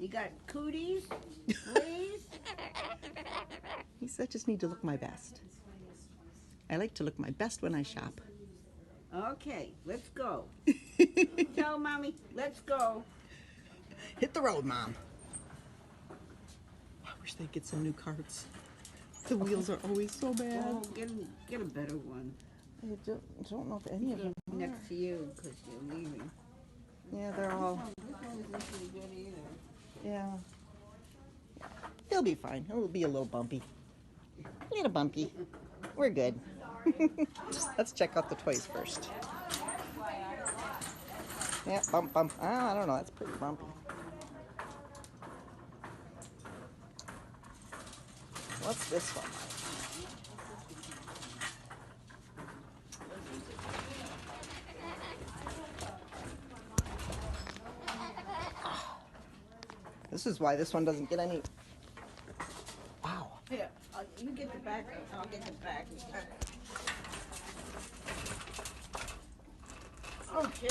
You got cooties, please? He said, I just need to look my best. I like to look my best when I shop. Okay, let's go. Tell Mommy, let's go. Hit the road, Mom. I wish they'd get some new carts. The wheels are always so bad. Oh, get a better one. I don't know if any of them are. Next to you, because you're leaving. Yeah, they're all... This one isn't pretty good either. Yeah. He'll be fine. He'll be a little bumpy. A little bumpy. We're good. Let's check out the toys first. Yeah, bump, bump. I don't know. That's pretty bumpy. What's this one like? This is why this one doesn't get any... Wow. Here, you get the back. I'll get the back. Okay.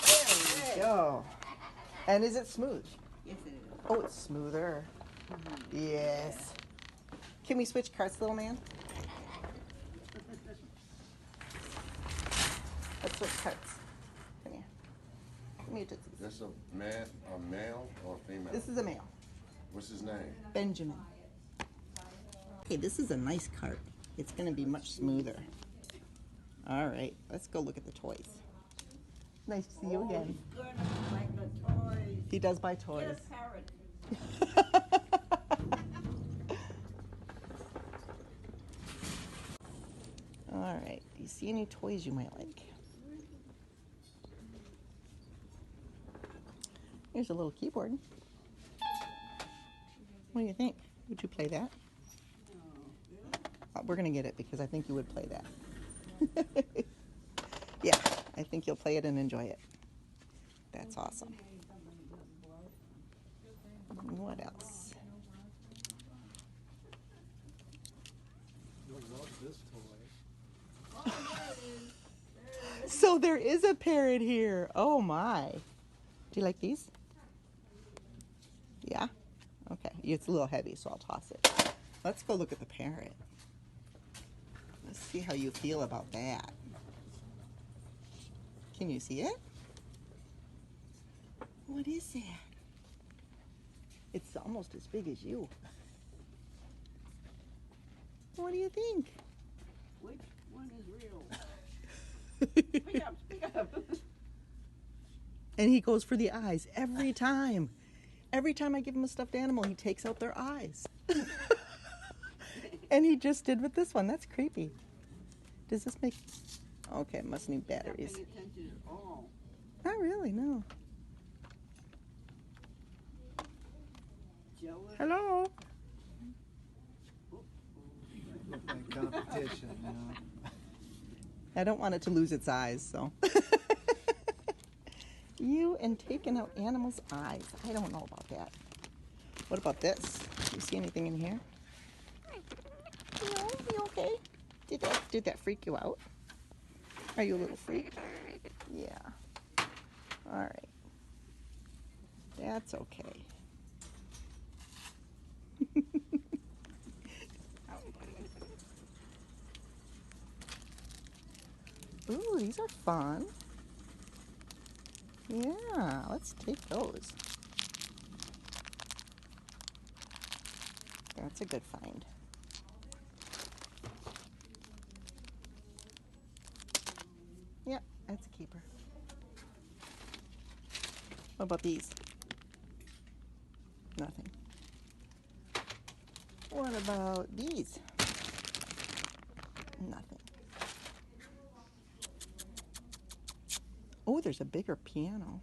There we go. And is it smooth? Yes, it is. Oh, it's smoother. Yes. Can we switch carts, little man? Let's switch carts. Come here. Come here, Tootsie. Is this a male or a female? This is a male. What's his name? Benjamin. Okay, this is a nice cart. It's going to be much smoother. All right, let's go look at the toys. Nice to see you again. He's gonna like the toys. He does buy toys. Get a parrot. All right, do you see any toys you might like? Here's a little keyboard. What do you think? Would you play that? We're gonna get it because I think you would play that. Yeah, I think you'll play it and enjoy it. That's awesome. What else? You'll love this toy. So there is a parrot here. Oh my. Do you like these? Yeah? Okay. It's a little heavy, so I'll toss it. Let's go look at the parrot. Let's see how you feel about that. Can you see it? What is that? It's almost as big as you. What do you think? Which one is real? Speak up, speak up. And he goes for the eyes every time. Every time I give him a stuffed animal, he takes out their eyes. And he just did with this one. That's creepy. Does this make... Okay, it must need batteries. Not paying attention at all. Not really, no. Jealous? Hello. Look like competition, you know. I don't want it to lose its eyes, so. You and taking out animals' eyes. I don't know about that. What about this? Do you see anything in here? No, you okay? Did that freak you out? Are you a little freak? Yeah. All right. That's okay. Ooh, these are fun. Yeah, let's take those. That's a good find. Yep, that's a keeper. What about these? Nothing. What about these? Nothing. Oh, there's a bigger piano.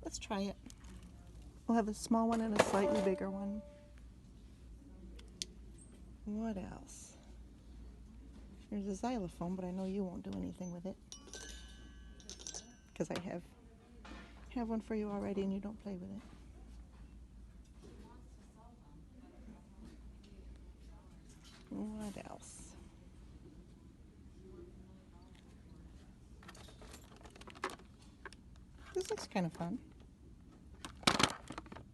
Let's try it. We'll have a small one and a slightly bigger one. What else? There's a xylophone, but I know you won't do anything with it. Because I have one for you already and you don't play with it. What else? This looks kind of fun.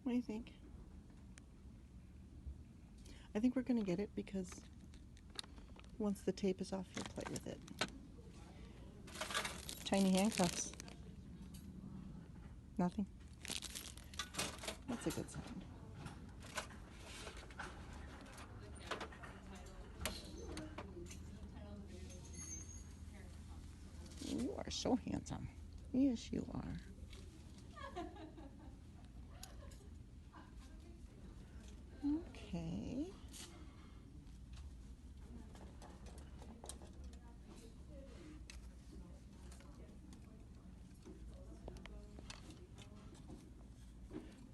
What do you think? I think we're going to get it because once the tape is off, you'll play with it. Tiny handcuffs. Nothing. That's a good sound. You are so handsome. Yes, you are. Okay.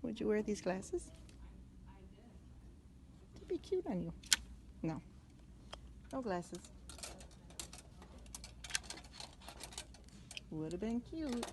Would you wear these glasses? They'd be cute on you. No. No glasses. Would have been cute.